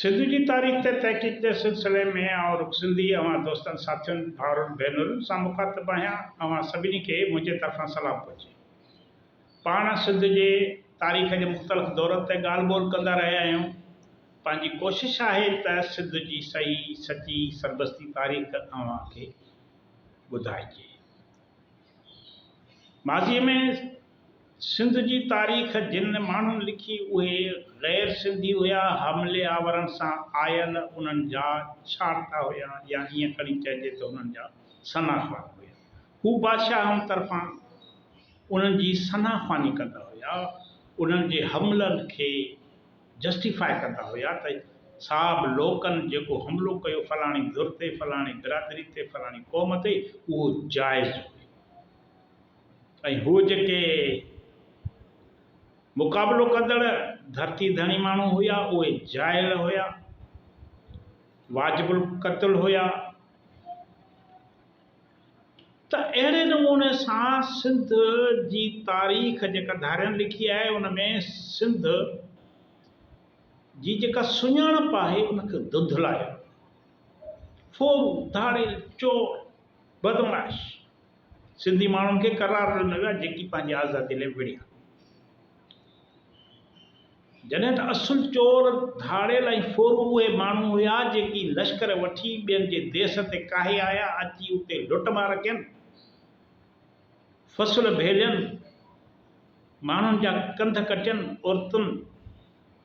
सिंध जी तारीख़ ते तहक़ीक़ के सिलसिले में और सिंधी दोस्तन साथियुनि भाउरनि भेनरुनि सां मुखातिब आहियां। अवां सभिनी खे मुंहिंजे तरफ़ां सलाम पहुचे। पाण सिंध जे तारीख़ जे मुख़्तलिफ़ दौरनि ते ॻाल्हि ॿोल कंदा रहिया आहियूं। पंहिंजी कोशिशि आहे त सिंध जी सही सची सरबस्ती तारीख़ अवां खे ॿुधाइजे। माज़ीअ में सिंध जी तारीख़ जिन माण्हुनि लिखी उहे ग़ैर सिंधी हुया, हमले आवरनि सां आयल उन्हनि जा छाड़ता हुया या ईअं खणी चइजे त उन्हनि जा सनाख़वान हुया। हू बादशाहनि तरफ़ां उन्हनि जी सनाख़वानी कंदा हुया, उन्हनि जे हमलनि खे जस्टिफाई कंदा हुया त साहब लोकनि जेको हमिलो कयो फलाणी धुर ते, फलाणी बिरादरी ते, फलाणी क़ौम ते, उहो जाइज़ हुयो। ऐं हू जेके मुक़ाबिलो कंदड़ धरती धणी माण्हू हुया उहे जाइल हुया, वाजिबुल क़त्ल हुया। त अहिड़े नमूने सां सिंध जी तारीख़ जेका धारियनि लिखी आहे उन में सिंध जी जेका सुञाणप आहे उनखे धुंधलायो। फोरू धाड़ेल चोर बदमाश सिंधी माण्हुनि खे करार ॾिनो वियो आहे जेकी पंहिंजी आज़ादी लाइ विड़िया। जॾहिं त असुल चोर धाड़ेल ऐं फोरू उहे माण्हू हुया जेकी लश्कर वठी ॿियनि जे देश ते काहे आया, अची उते लुटमार कयनि, फ़सुल भेलियनि, माण्हुनि जा कंध कटियनि, औरतुनि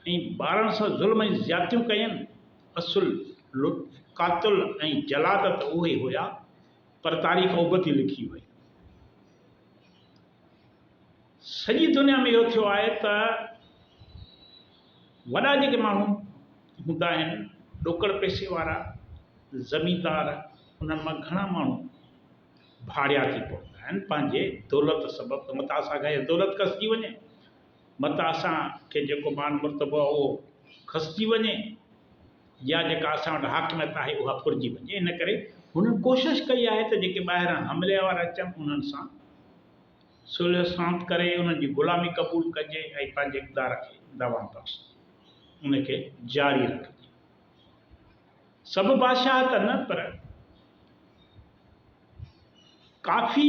ऐं ॿारनि सां ज़ुल्म ऐं ज़्यादतियूं कयनि। असुल कातिल ऐं जलाद त उहे हुया, पर तारीख़ उबती लिखी वई। सॼी दुनिया में इहो थियो आहे त वॾा जेके माण्हू हूंदा आहिनि, ॾोकड़ पैसे वारा ज़मींदार, उन्हनि मां घणा माण्हू भाड़िया थी पवंदा आहिनि पंहिंजे दौलत सबबु। मतां असांखे दौलत खसिजी वञे, मतां असांखे जेको मान मर्तबो आहे उहो खसिजी वञे, या जेका असां वटि हाकिमियत आहे उहा फुरिजी वञे। इन करे हुननि कोशिशि कई आहे त जेके ॿाहिरां हमले वारा अचनि उन्हनि सां सुलह सां करे उन्हनि जी ग़ुलामी क़बूल कजे ऐं पंहिंजे इक़्तिदार खे दवाम बख़्शे, उनखे जारी रखिजे। सभु बादशाह त न, पर काफ़ी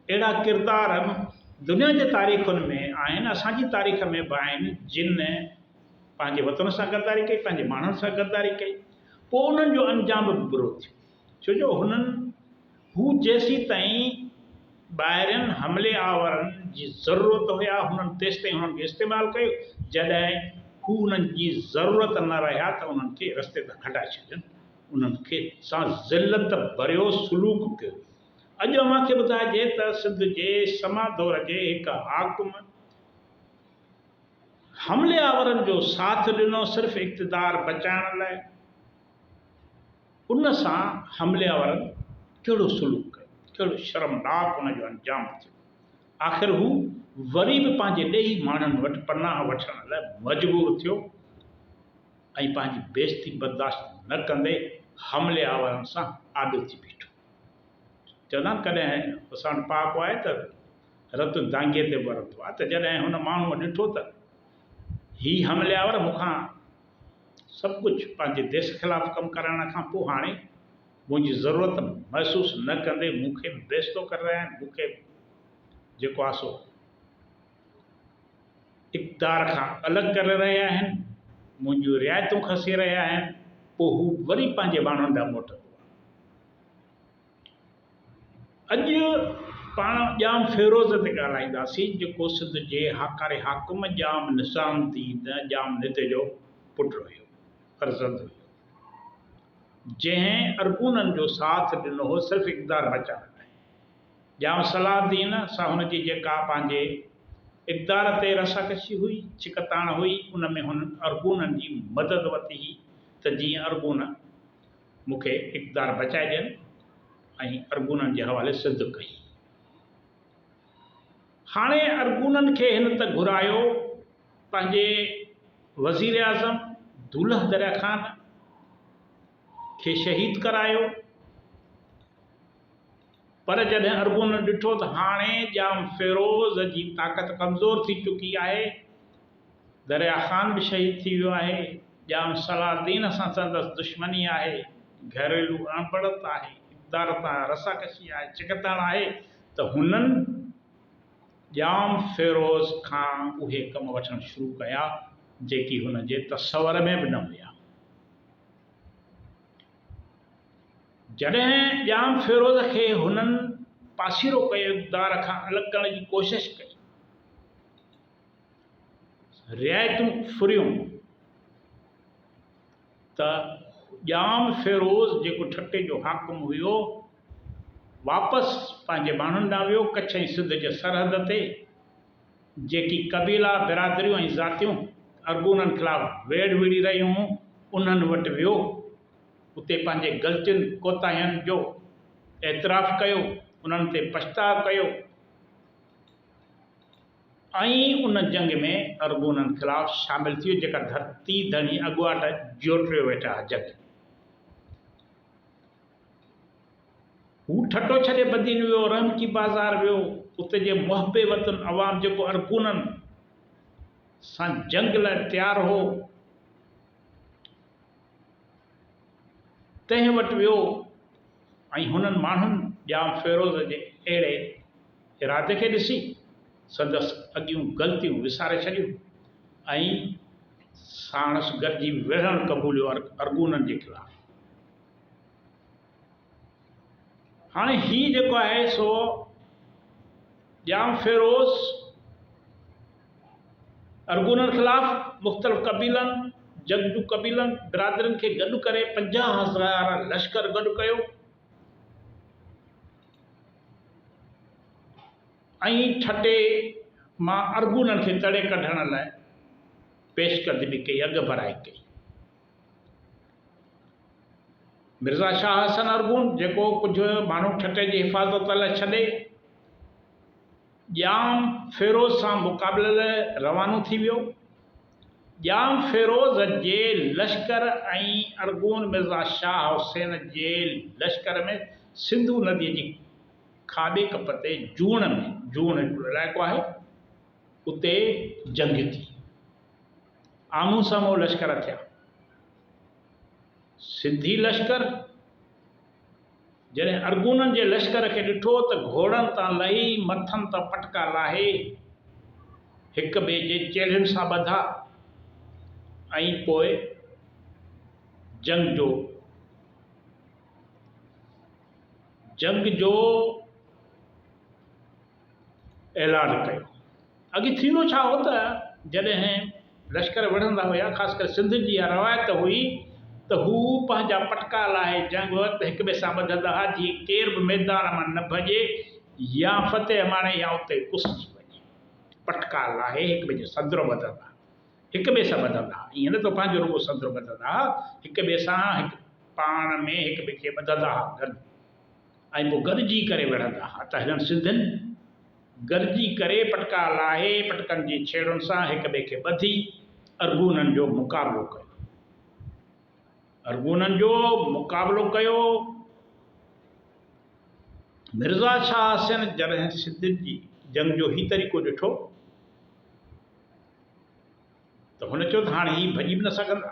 अहिड़ा किरदार दुनिया जे तारीख़ुनि में आहिनि, असांजी तारीख़ में बि आहिनि, जिन पंहिंजे वतन सां गद्दारी कई, पंहिंजे माण्हुनि सां गद्दारी कई, पोइ उन्हनि जो अंजाम बि बुरो थियो। छो जो हू जेसीं ताईं ॿाहिरियनि हमले आवरनि जी ज़रूरत हुया, हुननि तेसि ताईं हुननि खे इस्तेमालु कयो। जॾहिं हू उन्हनि जी ज़रूरत न रहिया त उन्हनि खे रस्ते ते हटाए छॾनि, उन्हनि खे सां ज़िलत भरियो सलूक कयो। अॼु अव्हांखे ॿुधाइजे त सिंध जे समा दौर जे हिकु हाकिम हमले आवरनि जो साथ ॾिनो सिर्फ़ु इक़्तिदार बचाइण लाइ। उन सां हमले आवरनि कहिड़ो सलूक कयो, कहिड़ो शर्मनाक उनजो अंजाम थियो। आख़िर हू वरी बि पंहिंजे ॾेही माण्हुनि वटि पनाह वठण लाइ मजबूर थियो ऐं पंहिंजी बेइज़ती बर्दाश्त न कंदे हमले आवरनि सां आॾो थी बीठो। चवंदा आहिनि कॾहिं असां वटि पहाको आहे त रत दांगीअ ते वरंदो आहे। त जॾहिं हुन माण्हूअ ॾिठो त ही हमले आवर मूंखां सभु कुझु पंहिंजे देश ख़िलाफ़ु कमु करण खां पोइ हाणे मुंहिंजी ज़रूरत महसूसु न कंदे मूंखे बेइज़्तो करे रहिया आहिनि, मूंखे जेको आहे सो इक़्तिदार खां अलॻि करे रहिया आहिनि, मुंहिंजियूं रिआयतूं खसे रहिया आहिनि, पोइ हू वरी पंहिंजे माण्हुनि ॾांहुं मोटंदो आहे। अॼु पाण ॼाम फिरोज़ ते ॻाल्हाईंदासीं, जेको सिंध जे हाकारे हाकिम ॼाम निज़ामुद्दीन ॼाम निद जो पुटु हुयो, फर्ज़ंद हुयो, जंहिं अरगूननि जो साथ ॾिनो हो सिर्फ़ु इक़्तिदार बचाइण लाइ। ॼाम सलाहुद्दीन सां हुनजी जेका पंहिंजे इक़्तिदार ते रसाकशी हुई, छिकताण हुई, उन में हुन अरगूननि जी मदद वरिती हुई त जीअं अरगून मूंखे इक़्तिदार बचाए ॾियनि, ऐं अरगूननि जे हवाले सिंध कई। हाणे अरगूननि खे हिन त घुरायो, पंहिंजे वज़ीर आज़म दुल्ह दरिया ख़ान खे शहीद करायो, पर जॾहिं अरगून ॾिठो त हाणे ॼाम फिरोज़ जी ताक़त कमज़ोर थी चुकी आहे, दरिया ख़ान बि शहीद थी वियो आहे, जाम सलादीन सां संदसि दुश्मनी आहे, घरेलू अणबड़त आहे, इक़्तिदार तां रसाकशी आहे, चिकताण आहे, त हुननि जाम फ़िरोज़ खां उहे कम वठणु शुरू कया जेकी हुन जे तसवर में बि न हुया। जॾहिं जाम फ़िरोज़ खे हुननि पासीरो कयो, इक़्तिदार खां अलॻि करण जी कोशिश कई, रिआयतूं फुरियूं, त जाम फ़िरोज़ जेको ठटे जो हाकिम हुयो वापसि पंहिंजे माण्हुनि ॾांहुं वियो। कच्छ ऐं सिंध जे सरहद ते जेकी क़बीला बिरादरियूं ऐं ज़ातियूं अरगूननि ख़िलाफ़ु वेड़ विड़ी रहियूं हुयूं उन्हनि वटि वियो। उते पंहिंजे ग़लतियुनि कोताहियुनि जो एतिराफ़ु कयो, उन्हनि ते पछताव कयो ऐं उन जंग में अरगूननि ख़िलाफ़ु शामिल थी वियो, जेका धरती धणी अॻुवाट जोटियो वेठा जंग। हू ठटो छॾे बदीन वियो, रहम की बाज़ार वियो। उते जे मुहबे वतन अवाम जेको अरगूननि सां जंग लाइ तयारु हो तंहिं वटि वियो ऐं हुननि माण्हुनि जाम फ़िरोज़ जे अहिड़े इरादे खे ॾिसी संदसि अॻियूं ग़लतियूं विसारे छॾियूं ऐं साणसि गॾिजी विढ़णु क़बूलियो अरगूननि जे ख़िलाफ़ु। हाणे हीउ जेको आहे सो जाम फ़िरोज़ अरगूननि ख़िलाफ़ु मुख़्तलिफ़ क़बीलनि, जंगजू क़बीलनि, बिरादरियुनि खे गॾु करे 50,000 लश्कर गॾु कयो ऐं ठटे मां अरगूननि खे तड़े कढण लाइ पेशकदमी कई, अॻु भराई कई। मिर्ज़ा शाह हसन अरगून जेको कुझु माण्हू ठटे जी हिफ़ाज़त लाइ छॾे जाम फ़िरोज़ सां मुक़ाबले लाइ रवानो थी वियो। जाम फ़िरोज़ जे लश्कर ऐं अरगून मिर्ज़ा शाह हुसैन जे लश्कर में सिंधु नदीअ जी खाॿे कप ते जूण में, जूण हिकिड़ो इलाइक़ो आहे, उते जंग थी। आम्हूं साम्हूं लश्कर थिया। सिंधी लश्कर जॾहिं अरगूननि जे लश्कर खे ॾिठो त घोड़नि तां लही, मथनि तां पटका लाहे, हिक ॿिए जे चेल्हियुनि सां ॿधा ऐं पोइ जंग जो ऐलान कयो। अॻे थींदो छा हो त जॾहिं लश्कर विढ़ंदा हुया, ख़ासि करे सिंध जी इहा रवायत हुई त हू पंहिंजा पटका लाहे जंग वक़्तु हिक ॿिए सां ॿधंदा हुआ, जीअं केर बि मैदान मां न भॼे या फ़तेह माणे या उते कुसिजी वञे। पटका लाहे हिक ॿिए जो संदरो ॿधंदा, हिक ॿिए सां ॿधंदा, ईअं न त पंहिंजो रुॻो संदरो ॿधंदा, हिक ॿिए सां पाण में हिक ॿिए खे ॿधंदा हुआ गॾु ऐं पोइ गॾिजी करे विढ़ंदा हुआ। त हिननि सिंधियुनि गॾिजी करे पटका लाहे पटकनि जी छेड़ुनि सां हिक ॿिए खे ॿधी अरगूननि जो मुक़ाबिलो कयो। अरगूननि जो मुक़ाबिलो कयो। मिर्ज़ा शाह हुसैन जॾहिं सिंधियुनि जी जंग जो ही तरीक़ो ॾिठो त हुन चयो त हाणे ही भॼी बि न सघंदा।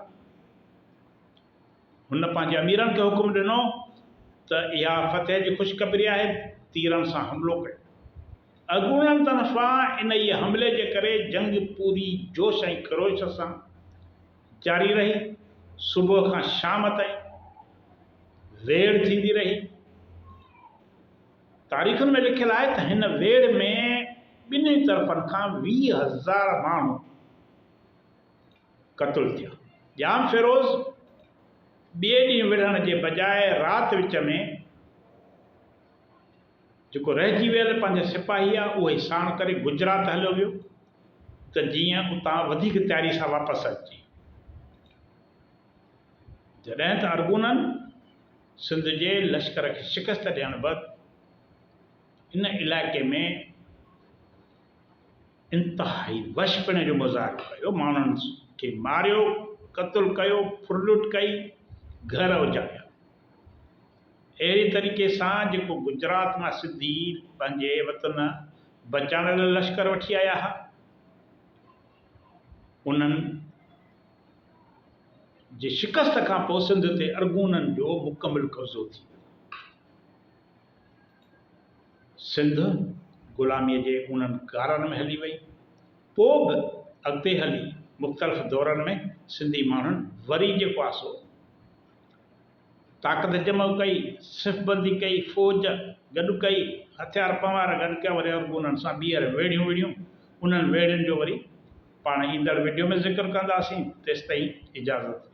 हुन पंहिंजे अमीरनि खे हुकुम ॾिनो त इहा फ़तेह जी ख़ुशख़बरी आहे, तीरनि सां हमिलो कयो। अरगूननि तरफ़ां इन ई हमले जे करे जंग पूरी जोश ऐं ख़रोश सां जारी रही। सुबुह खां शाम ताईं वेड़ थींदी रही। तारीख़ुनि में लिखियलु आहे त हिन वेड़ में ॿिन्ही तरफ़नि खां 20,000 माण्हू क़तलु थिया। जाम फ़िरोज़ ॿिए ॾींहुं विढ़ण जे बजाए राति विच में जेको रहिजी वियल पंहिंजा सिपाही आहे उहे साण करे गुजरात हलियो वियो त जीअं उतां वधीक तयारी सां वापसि अचे। जॾहिं त अरगूननि सिंध जे लश्कर खे शिकस्त ॾियण बैदि इन इलाइक़े में इंतिहाई वशपिणे जो मुज़ाहिरो कयो, माण्हुनि खे मारियो, क़तलु कयो, फुरलुट कई, घर उजाड़िया। अहिड़े तरीक़े सां जेको गुजरात मां सिंधी पंहिंजे वतन बचाइण लाइ लश्कर वठी आया हुआ, उन्हनि जे शिकस्त खां पोइ सिंध ते अरगूननि जो मुकमिल कब्ज़ो थी वियो। सिंध ग़ुलामीअ जे उन्हनि कारनि में हली वई। पोइ बि अॻिते हली मुख़्तलिफ़ दौरनि में सिंधी माण्हुनि वरी जेको आहे सो ताक़त जमा कई, सिफ़बंदी कई, फ़ौज गॾु कई, हथियार पवार गॾु कया, वरी अरगूननि सां ॿीहर वेड़ियूं विड़ियूं। उन्हनि वेड़ियुनि जो वरी पाण ईंदड़ वीडियो में ज़िक्र कंदासीं। तेसिताईं इजाज़त।